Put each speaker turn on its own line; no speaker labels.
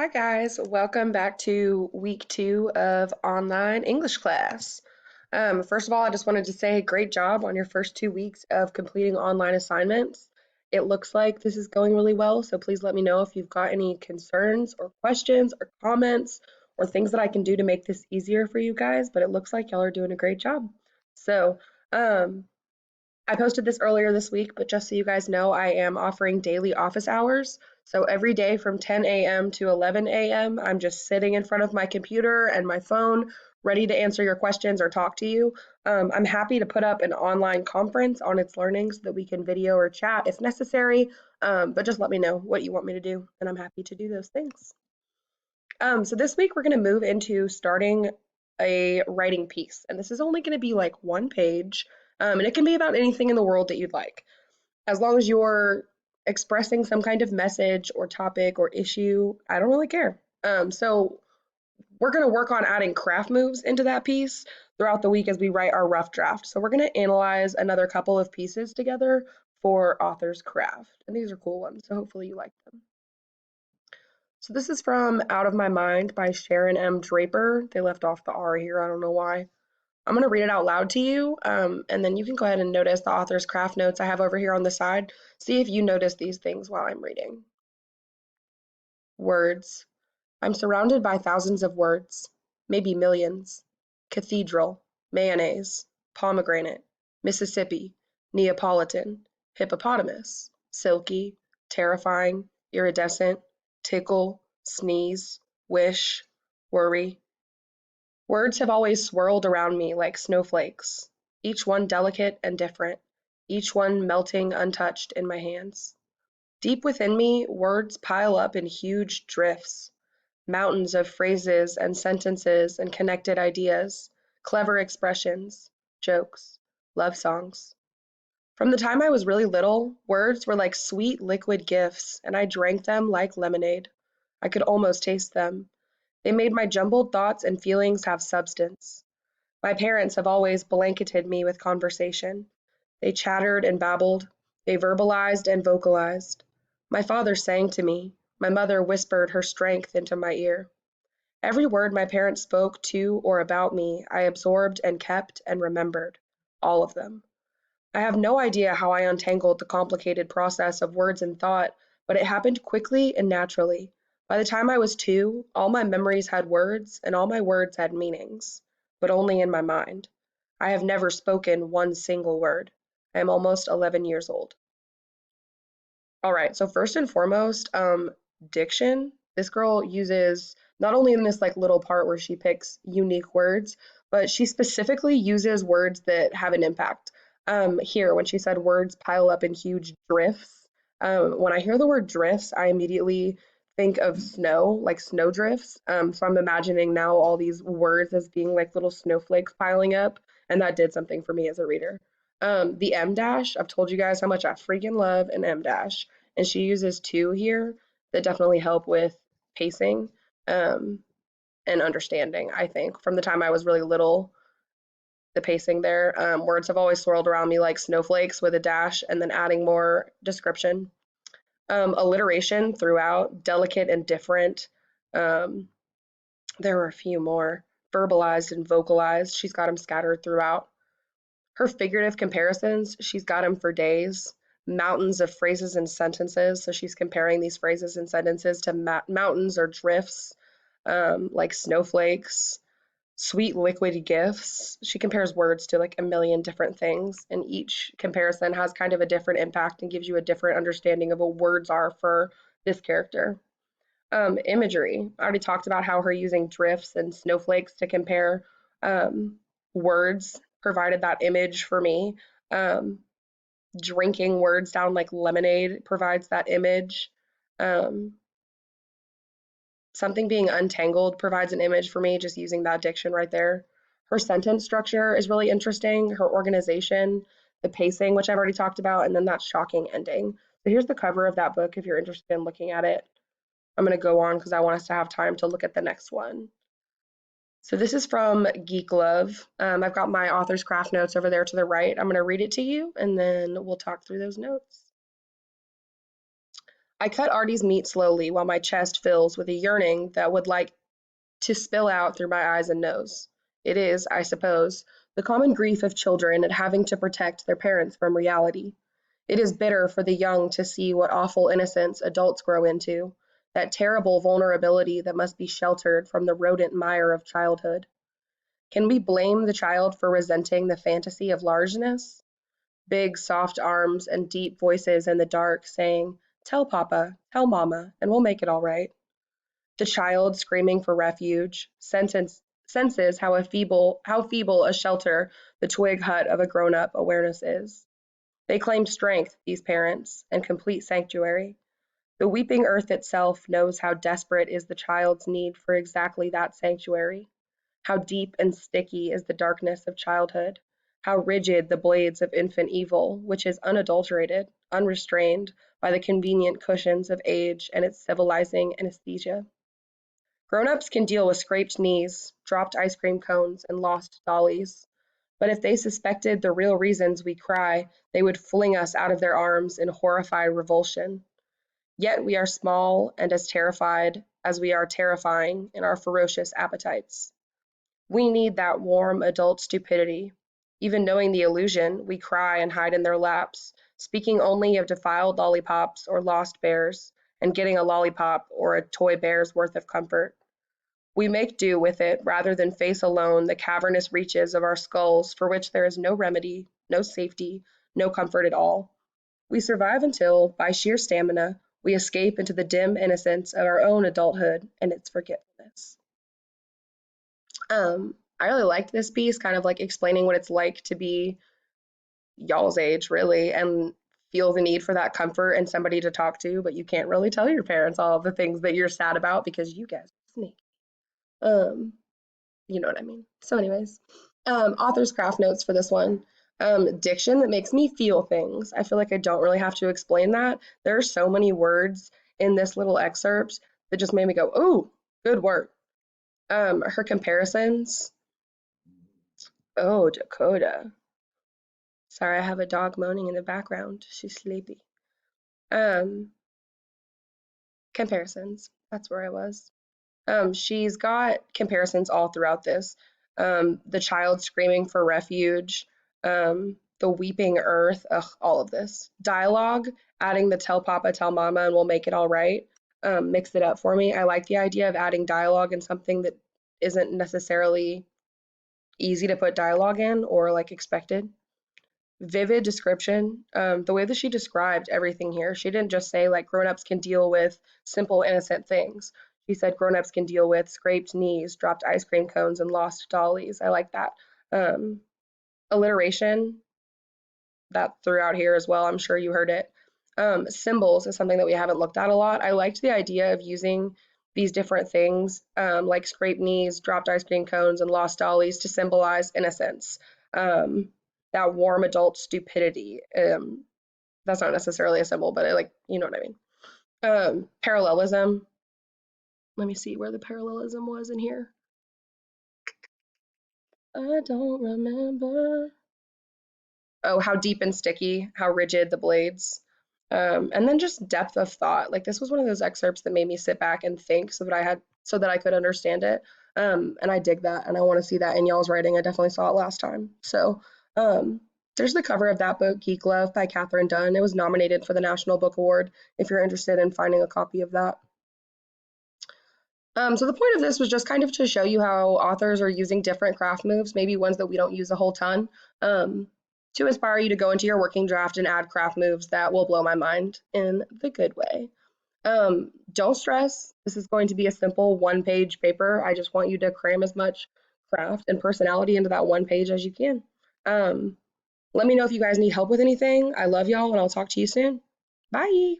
Hi guys, welcome back to week 2 of online English class. First of all, I just wanted to say great job on your first 2 weeks of completing online assignments. It looks like this is going really well, so please let me know if you've got any concerns or questions or comments or things that I can do to make this easier for you guys, but it looks like y'all are doing a great job. So, um, I posted this earlier this week, but just so you guys know, I am offering daily office hours. So every day from 10 a.m. to 11 a.m., I'm just sitting in front of my computer and my phone, ready to answer your questions or talk to you. I'm happy to put up an online conference on itsLearning so that we can video or chat if necessary. But just let me know what you want me to do, and I'm happy to do those things. So this week we're going to move into starting a writing piece, and this is only going to be like one page, and it can be about anything in the world that you'd like, as long as you're expressing some kind of message or topic or issue. I don't really care. So we're going to work on adding craft moves into that piece throughout the week as we write our rough draft. So we're going to analyze another couple of pieces together for author's craft, and these are cool ones, so hopefully you like them. So this is from Out of My Mind by Sharon M. Draper. They left off the R here. I don't know why. I'm going to read it out loud to you, and then you can go ahead and notice the author's craft notes I have over here on the side. See if you notice these things while I'm reading. Words. I'm surrounded by thousands of words, maybe millions. Cathedral, mayonnaise, pomegranate, Mississippi, Neapolitan, hippopotamus, silky, terrifying, iridescent, tickle, sneeze, wish, worry. Words have always swirled around me like snowflakes, each one delicate and different, each one melting untouched in my hands. Deep within me, words pile up in huge drifts, mountains of phrases and sentences and connected ideas, clever expressions, jokes, love songs. From the time I was really little, words were like sweet liquid gifts, and I drank them like lemonade. I could almost taste them. They made my jumbled thoughts and feelings have substance. My parents have always blanketed me with conversation. They chattered and babbled. They verbalized and vocalized. My father sang to me. My mother whispered her strength into my ear. Every word my parents spoke to or about me, I absorbed and kept and remembered. All of them. I have no idea how I untangled the complicated process of words and thought, but it happened quickly and naturally. By the time I was 2, all my memories had words and all my words had meanings, but only in my mind. I have never spoken one single word. I am almost 11 years old. All right, so first and foremost, diction. This girl uses not only in this like little part where she picks unique words, but she specifically uses words that have an impact. Here, when she said words pile up in huge drifts, when I hear the word drifts, I immediately think of snow, like snow drifts. So I'm imagining now all these words as being like little snowflakes piling up, and that did something for me as a reader. The M dash, I've told you guys how much I freaking love an M dash, and she uses two here that definitely help with pacing um, and understanding, I think. From the time I was really little, the pacing there, words have always swirled around me like snowflakes with a dash and then adding more description. Alliteration throughout, delicate and different. Um, there were a few more. Verbalized and vocalized, she's got them scattered throughout. Her figurative comparisons, she's got them for days. Mountains of phrases and sentences, so she's comparing these phrases and sentences to mountains or drifts, like snowflakes. Sweet liquid gifts, she compares words to like a million different things, and each comparison has kind of a different impact and gives you a different understanding of what words are for this character. Imagery, I already talked about how her using drifts and snowflakes to compare um, words provided that image for me. Um, Drinking words down like lemonade provides that image. Um, Something being untangled provides an image for me just using that diction right there. Her sentence structure is really interesting. Her organization, the pacing, which I've already talked about, and then that shocking ending. So here's the cover of that book if you're interested in looking at it. I'm going to go on because I want us to have time to look at the next one. So this is from Geek Love. I've got my author's craft notes over there to the right. I'm going to read it to you and then we'll talk through those notes. I cut Artie's meat slowly while my chest fills with a yearning that would like to spill out through my eyes and nose. It is, I suppose, the common grief of children at having to protect their parents from reality. It is bitter for the young to see what awful innocence adults grow into, that terrible vulnerability that must be sheltered from the rodent mire of childhood. Can we blame the child for resenting the fantasy of largeness? Big, soft arms and deep voices in the dark saying, "Tell Papa, tell Mama, and we'll make it all right." The child screaming for refuge senses how feeble a shelter the twig hut of a grown-up awareness is. They claim strength, these parents, and complete sanctuary. The weeping earth itself knows how desperate is the child's need for exactly that sanctuary, how deep and sticky is the darkness of childhood, how rigid the blades of infant evil, which is unadulterated, unrestrained by the convenient cushions of age and its civilizing anesthesia. Grown-ups can deal with scraped knees, dropped ice cream cones, and lost dollies. But if they suspected the real reasons we cry, they would fling us out of their arms in horrified revulsion. Yet we are small and as terrified as we are terrifying in our ferocious appetites. We need that warm adult stupidity. Even knowing the illusion, we cry and hide in their laps, speaking only of defiled lollipops or lost bears, and getting a lollipop or a toy bear's worth of comfort. We make do with it rather than face alone the cavernous reaches of our skulls for which there is no remedy, no safety, no comfort at all. We survive until, by sheer stamina, we escape into the dim innocence of our own adulthood and its forgetfulness. I really liked this piece, kind of like explaining what it's like to be y'all's age, really, and feel the need for that comfort and somebody to talk to, but you can't really tell your parents all of the things that you're sad about because you guys are sneaky. Um, you know what I mean. So, anyways, author's craft notes for this one. Diction that makes me feel things. I feel like I don't really have to explain that. There are so many words in this little excerpt that just made me go, "Ooh, good word." Her comparisons. Oh, Dakota. Sorry, I have a dog moaning in the background. She's sleepy. Um, Comparisons. That's where I was. She's got comparisons all throughout this. The child screaming for refuge, the weeping earth, ugh, all of this. Dialogue, adding the tell Papa, tell Mama, and we'll make it all right. Mix it up for me. I like the idea of adding dialogue in something that isn't necessarily easy to put dialogue in or like expected. Vivid description. The way that she described everything here, she didn't just say like grown-ups can deal with simple, innocent things. She said grown-ups can deal with scraped knees, dropped ice cream cones, and lost dollies. I like that. Um, Alliteration, that throughout here as well. I'm sure you heard it. Symbols is something that we haven't looked at a lot. I liked the idea of using these different things, like scraped knees, dropped ice cream cones, and lost dollies to symbolize innocence. Um, that warm adult stupidity. That's not necessarily a symbol, but like, you know what I mean. Parallelism. Let me see where the parallelism was in here. I don't remember. Oh, how deep and sticky, how rigid the blades. And then just depth of thought. Like this was one of those excerpts that made me sit back and think so that I could understand it. And I dig that and I want to see that in y'all's writing. I definitely saw it last time. So um, there's the cover of that book, Geek Love by Katherine Dunn. It was nominated for the National Book Award if you're interested in finding a copy of that. So the point of this was just kind of to show you how authors are using different craft moves, maybe ones that we don't use a whole ton, um, to inspire you to go into your working draft and add craft moves that will blow my mind in the good way. Don't stress. This is going to be a simple one-page paper. I just want you to cram as much craft and personality into that one page as you can. Let me know if you guys need help with anything. I love y'all, and I'll talk to you soon. Bye.